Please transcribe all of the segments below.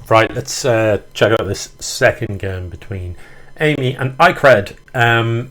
Right, let's check out this second game between Aimie and Icredd.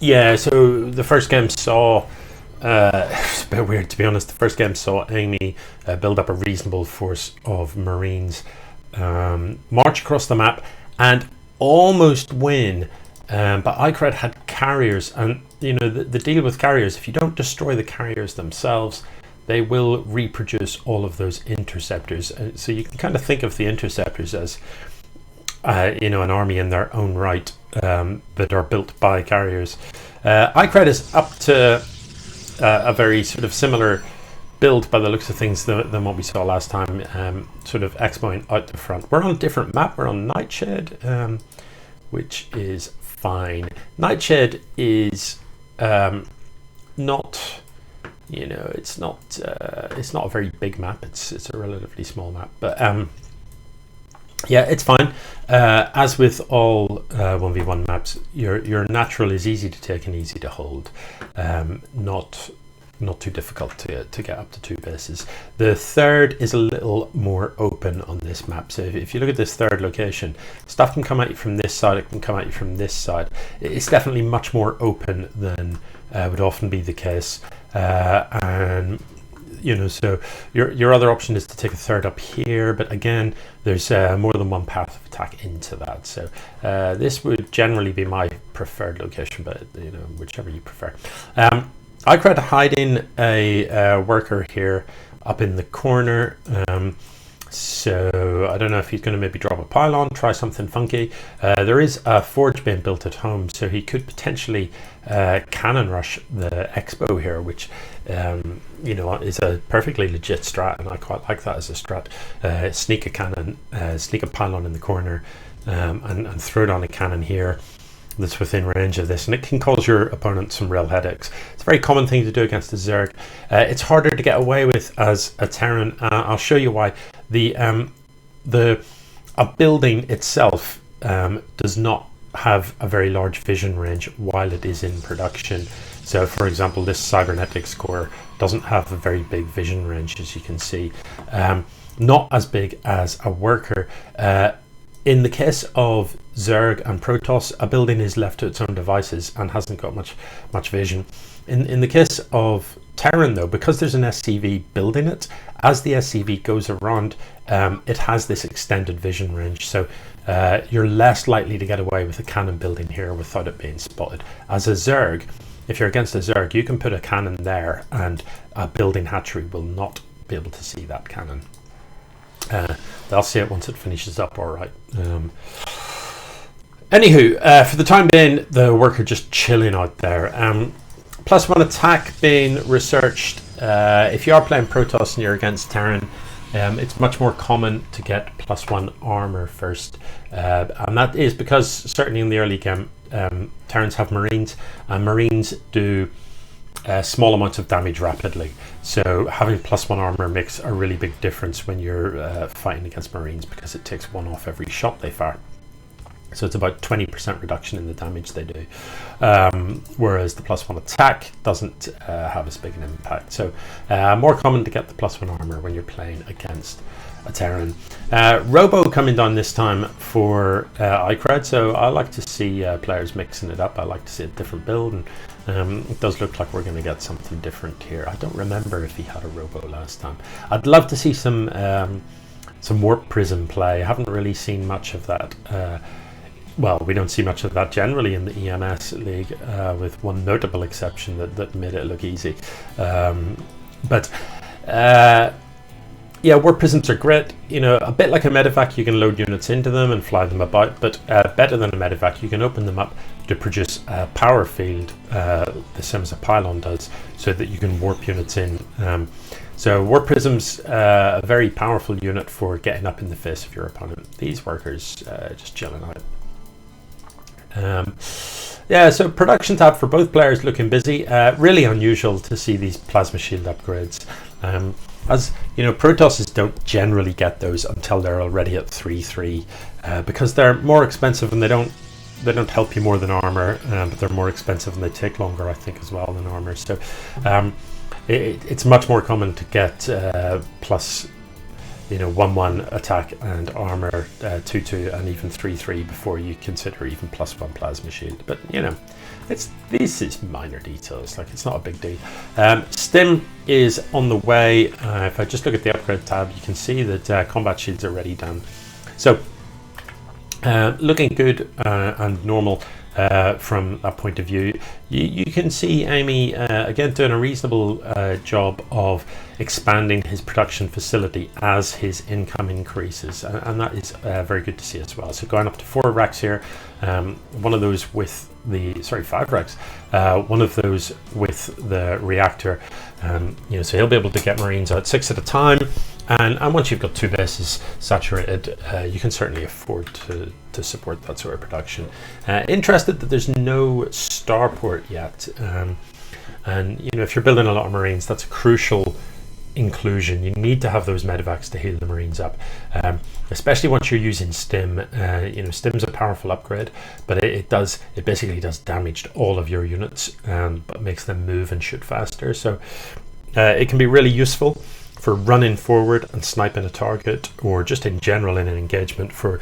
Yeah, so the first game saw, it's a bit weird to be honest, the first game saw Aimie build up a reasonable force of Marines, march across the map and almost win, but Icredd had carriers, and you know the deal with carriers, if you don't destroy the carriers themselves, they will reproduce all of those interceptors. So you can kind of think of the interceptors as you know, an army in their own right, that are built by carriers. Icredd is up to a very sort of similar build by the looks of things than what we saw last time, sort of expoing out the front. We're on a different map, we're on Nightshade, which is fine. Nightshade is not, you know, it's not a very big map, it's a relatively small map, but yeah, it's fine. As with all 1v1 maps, your natural is easy to take and easy to hold, not too difficult to get up to 2 bases. The third is a little more open on this map, so if you look at this third location, stuff can come at you from this side, it can come at you from this side. It's definitely much more open than would often be the case, and you know, so your other option is to take a third up here, but again, there's more than one path of attack into that. So this would generally be my preferred location, but you know, whichever you prefer. Icredd hiding a worker here up in the corner. So I don't know if he's going to maybe drop a pylon, try something funky. There is a forge being built at home, so he could potentially cannon rush the expo here, which you know, is a perfectly legit strat, and I quite like that as a strat. Sneak a cannon, sneak a pylon in the corner, and throw it on a cannon here that's within range of this, and it can cause your opponent some real headaches. It's a very common thing to do against a Zerg. It's harder to get away with as a Terran. I'll show you why. A building itself does not have a very large vision range while it is in production. So for example, this cybernetics core doesn't have a very big vision range, as you can see, not as big as a worker. In the case of Zerg and Protoss, a building is left to its own devices and hasn't got much vision. In the case of Terran though, because there's an SCV building it, as the SCV goes around, it has this extended vision range, so you're less likely to get away with a cannon building here without it being spotted. As a Zerg, if you're against a Zerg, you can put a cannon there and a building hatchery will not be able to see that cannon. They'll see it once it finishes up, all right. Anywho, for the time being, the worker just chilling out there. +1 attack being researched. If you are playing Protoss and you're against Terran, it's much more common to get +1 armor first, and that is because certainly in the early game, Terrans have Marines, and Marines do small amounts of damage rapidly. So having +1 armor makes a really big difference when you're fighting against Marines, because it takes 1 off every shot they fire. So it's about 20% reduction in the damage they do, whereas the +1 attack doesn't have as big an impact. So more common to get the +1 armor when you're playing against a Terran. Robo coming down this time for Icredd, so I like to see players mixing it up. I like to see a different build, and it does look like we're going to get something different here. I don't remember if he had a Robo last time. I'd love to see some Warp Prism play. I haven't really seen much of that. Well, we don't see much of that generally in the EMS league, with one notable exception that made it look easy. Yeah, Warp Prisms are great. You know, a bit like a medevac, you can load units into them and fly them about, but better than a medevac, you can open them up to produce a power field, the same as a pylon does, so that you can warp units in. So Warp Prism's a very powerful unit for getting up in the face of your opponent. These workers just chilling out. Yeah, so production tab for both players looking busy. Really unusual to see these plasma shield upgrades. As you know, Protosses don't generally get those until they're already at 3-3, because they're more expensive and they don't help you more than armor, but they're more expensive and they take longer, I think, as well than armor. So it's much more common to get plus you know, 1-1 attack and armor, 2-2 and even 3-3 before you consider even +1 plasma shield. But you know, this is minor details, like it's not a big deal. Stim is on the way. If I just look at the upgrade tab, you can see that combat shields are already done. So looking good and normal from that point of view. You can see Aimie again doing a reasonable job of expanding his production facility as his income increases, and that is very good to see as well. So going up to 4 racks here, one of those with the 5 racks, one of those with the reactor, you know, so he'll be able to get Marines out 6 at a time. And once you've got 2 bases saturated, you can certainly afford to support that sort of production. Interested that there's no starport yet, and you know, if you're building a lot of Marines, that's a crucial inclusion. You need to have those medevacs to heal the Marines up, especially once you're using Stim. You know, Stim's a powerful upgrade, but it basically does damage to all of your units, but makes them move and shoot faster. So it can be really useful for running forward and sniping a target, or just in general in an engagement for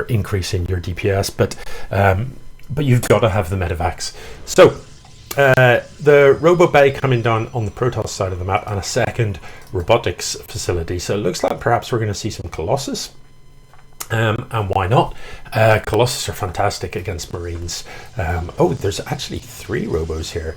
increasing your DPS. But you've got to have the medevacs. So the Robo Bay coming down on the Protoss side of the map, and a second robotics facility. So it looks like perhaps we're going to see some Colossus. And why not? Colossus are fantastic against Marines. Oh, there's actually 3 robos here.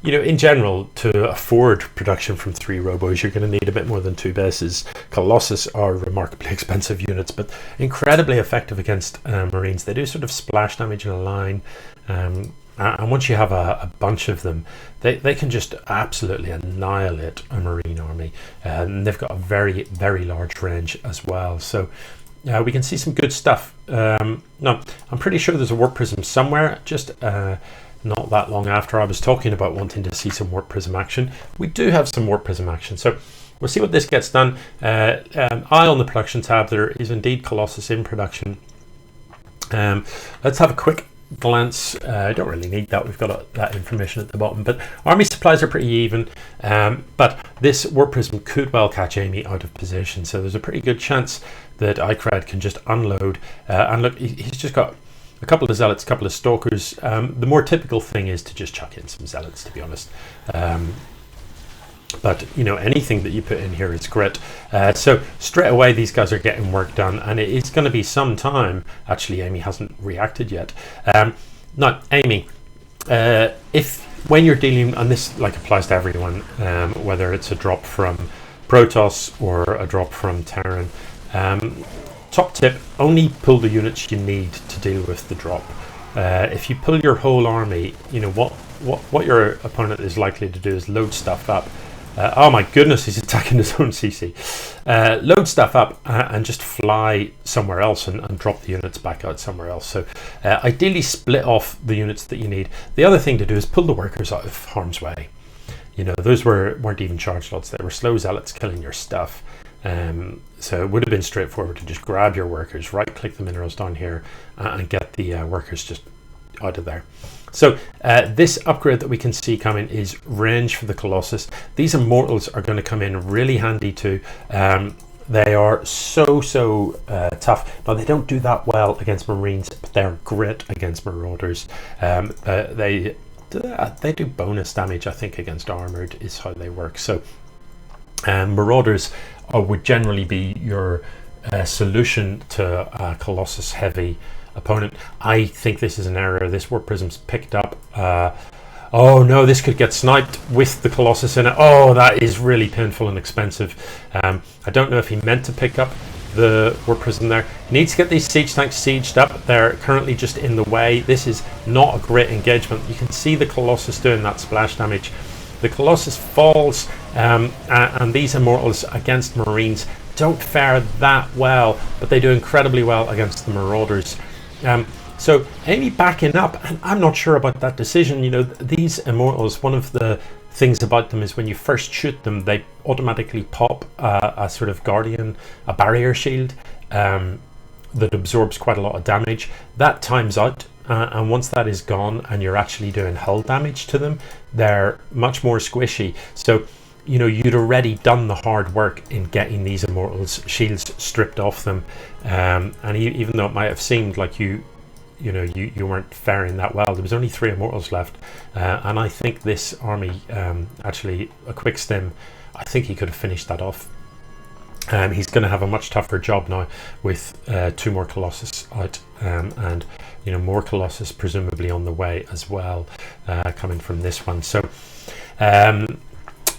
You know, in general, to afford production from 3 robos, you're going to need a bit more than 2 bases. Colossus are remarkably expensive units, but incredibly effective against Marines. They do sort of splash damage in a line, and once you have a bunch of them, they can just absolutely annihilate a Marine army. And they've got a very, very large range as well. So we can see some good stuff. No, I'm pretty sure there's a warp prism somewhere, just not that long after I was talking about wanting to see some warp prism action. We do have some warp prism action, so we'll see what this gets done. Eye on the production tab, there is indeed Colossus in production. Let's have a quick glance. I don't really need that, we've got that information at the bottom, but army supplies are pretty even, but this warp prism could well catch Aimie out of position, so there's a pretty good chance that Icredd can just unload. And look, he's just got a couple of zealots, a couple of stalkers. The more typical thing is to just chuck in some zealots, to be honest. But you know, anything that you put in here is great. So straight away these guys are getting work done, and it is going to be some time. Actually, Aimie hasn't reacted yet. Now, Aimie, when you're dealing, and this like applies to everyone, whether it's a drop from Protoss or a drop from Terran, top tip: only pull the units you need to deal with the drop. If you pull your whole army, you know what your opponent is likely to do is load stuff up. Oh my goodness, he's attacking his own CC. Load stuff up and just fly somewhere else and drop the units back out somewhere else. So ideally split off the units that you need. The other thing to do is pull the workers out of harm's way. You know, those weren't even charge lots, they were slow zealots killing your stuff. So it would have been straightforward to just grab your workers, right click the minerals down here, and get the workers just out of there. So this upgrade that we can see coming is range for the Colossus. These immortals are going to come in really handy too. They are so tough. Now they don't do that well against Marines, but they're great against Marauders. They do bonus damage, I think, against armored is how they work. So Marauders would generally be your solution to a Colossus heavy opponent. I think this is an error. This warp prism's picked up. Oh no, this could get sniped with the Colossus in it. Oh, that is really painful and expensive. I don't know if he meant to pick up the warp prism there. He needs to get these siege tanks sieged up. They're currently just in the way. This is not a great engagement. You can see the Colossus doing that splash damage. The Colossus falls, and these immortals against Marines don't fare that well, but they do incredibly well against the Marauders. So Aimie backing up, and I'm not sure about that decision. You know, these immortals, one of the things about them is when you first shoot them, they automatically pop a sort of guardian, a barrier shield that absorbs quite a lot of damage. That times out, and once that is gone and you're actually doing hull damage to them, they're much more squishy. So you know, you'd already done the hard work in getting these Immortals shields stripped off them, and even though it might have seemed like you weren't faring that well, there was only 3 Immortals left, and I think this army, actually, a quick stim, I think he could have finished that off. He's going to have a much tougher job now with 2 more Colossus out, and you know, more Colossus presumably on the way as well, coming from this one. So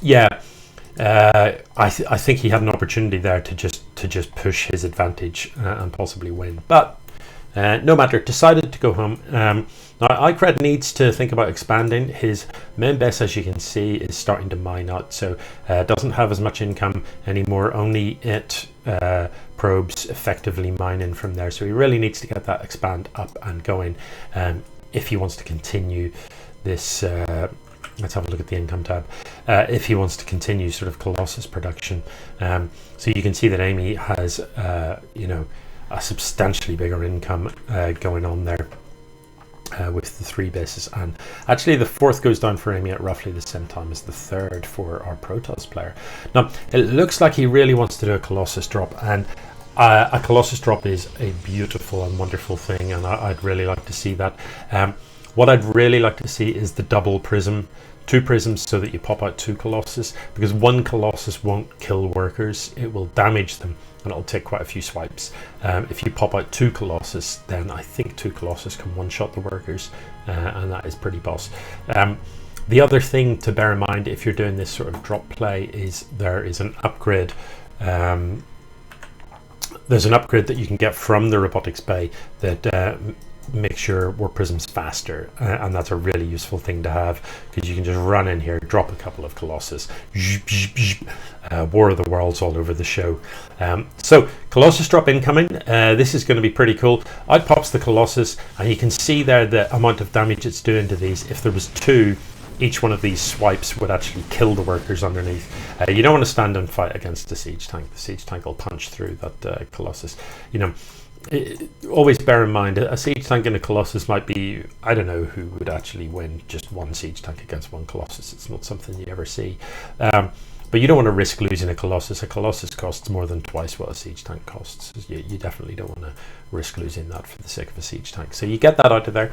yeah, I think he had an opportunity there to just push his advantage and possibly win, but no matter, decided to go home. Now Icredd needs to think about expanding. His main base, as you can see, is starting to mine out, so doesn't have as much income anymore, only it probes effectively mining from there, so he really needs to get that expand up and going if he wants to continue this. Let's have a look at the income tab. If he wants to continue sort of Colossus production, so you can see that Aimie has you know, a substantially bigger income going on there with the 3 bases, and actually the 4th goes down for Aimie at roughly the same time as the 3rd for our Protoss player. Now it looks like he really wants to do a Colossus drop, and a Colossus drop is a beautiful and wonderful thing, and I'd really like to see that. What I'd really like to see is the double prism, 2 prisms, so that you pop out 2 Colossus, because 1 Colossus won't kill workers, it will damage them, and it'll take quite a few swipes. If you pop out 2 Colossus, then I think 2 Colossus can one-shot the workers, and that is pretty boss. The other thing to bear in mind if you're doing this sort of drop play is there is an upgrade. There's an upgrade that you can get from the robotics bay that makes your war prisms faster, and that's a really useful thing to have, because you can just run in here, drop a couple of Colossus, War of the Worlds all over the show. So Colossus drop incoming. This is going to be pretty cool. Out pops the Colossus, and you can see there the amount of damage it's doing to these. If there was 2, each one of these swipes would actually kill the workers underneath. You don't want to stand and fight against the siege tank. The siege tank will punch through that Colossus. You know, always bear in mind, a siege tank and a Colossus might be, I don't know who would actually win just 1 siege tank against 1 Colossus. It's not something you ever see. But you don't want to risk losing a Colossus. A Colossus costs more than twice what a siege tank costs. You definitely don't want to risk losing that for the sake of a siege tank. So you get that out of there.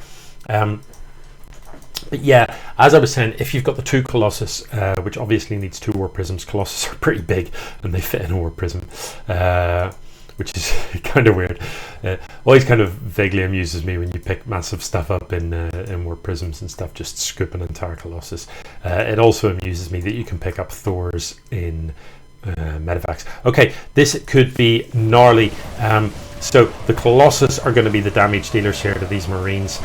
But yeah, as I was saying, if you've got the 2 Colossus, which obviously needs 2 war prisms, Colossus are pretty big and they fit in a war prism, which is kind of weird. Always kind of vaguely amuses me when you pick massive stuff up in war prisms and stuff, just scoop an entire Colossus. It also amuses me that you can pick up Thors in medevacs. Okay, this could be gnarly. So the Colossus are going to be the damage dealers here to these Marines,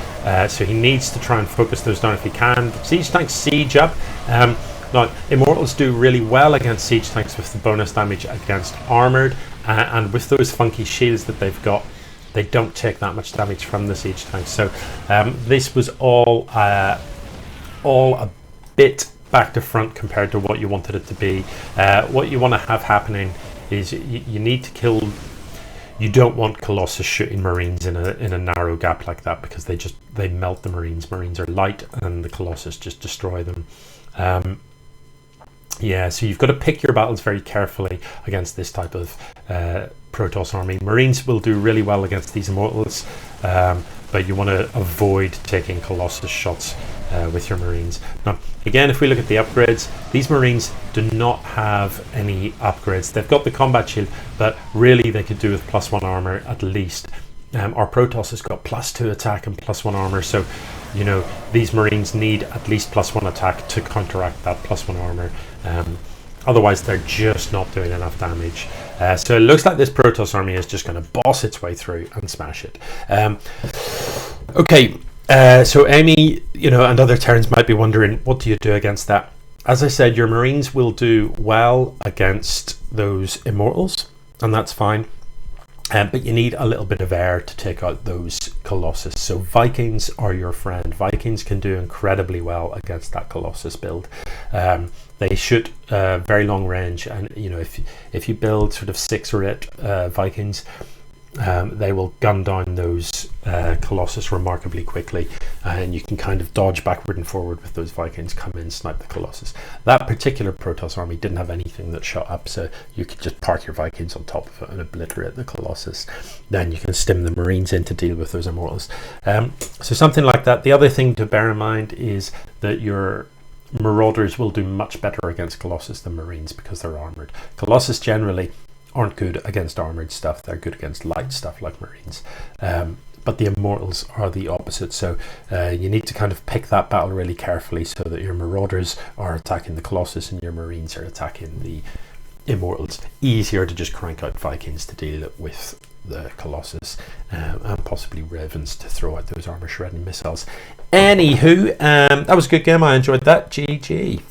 so he needs to try and focus those down if he can. Siege tanks siege up. Now Immortals do really well against siege tanks with the bonus damage against armored, and with those funky shields that they've got, they don't take that much damage from the siege tanks. So this was all a bit back to front compared to what you wanted it to be. What you want to have happening is you need to kill. You don't want Colossus shooting Marines in a narrow gap like that, because they melt the Marines. Marines are light and the Colossus just destroy them. Yeah, so you've got to pick your battles very carefully against this type of Protoss army. Marines will do really well against these Immortals, but you want to avoid taking Colossus shots with your Marines. Now, again, if we look at the upgrades, these Marines do not have any upgrades. They've got the combat shield, but really they could do with +1 armor at least. Our Protoss has got +2 attack and +1 armor, so you know these Marines need at least +1 attack to counteract that +1 armor. Otherwise they're just not doing enough damage. So it looks like this Protoss army is just going to boss its way through and smash it. Okay, so Aimie, you know, and other Terrans might be wondering, what do you do against that? As I said, your Marines will do well against those Immortals, and that's fine. But you need a little bit of air to take out those Colossus. So Vikings are your friend. Vikings can do incredibly well against that Colossus build. They shoot very long range, and you know, if you build sort of 6 or 8 Vikings, they will gun down those Colossus remarkably quickly, and you can kind of dodge backward and forward with those Vikings, come in, snipe the Colossus. That particular Protoss army didn't have anything that shot up, so you could just park your Vikings on top of it and obliterate the Colossus. Then you can stim the Marines in to deal with those Immortals. So something like that. The other thing to bear in mind is that your Marauders will do much better against Colossus than Marines because they're armored. Colossus generally aren't good against armored stuff. They're good against light stuff like Marines. But the Immortals are the opposite. So you need to kind of pick that battle really carefully so that your Marauders are attacking the Colossus and your Marines are attacking the Immortals. Easier to just crank out Vikings to deal with the Colossus, and possibly Ravens to throw out those armor shredding missiles. Anywho, that was a good game. I enjoyed that. GG.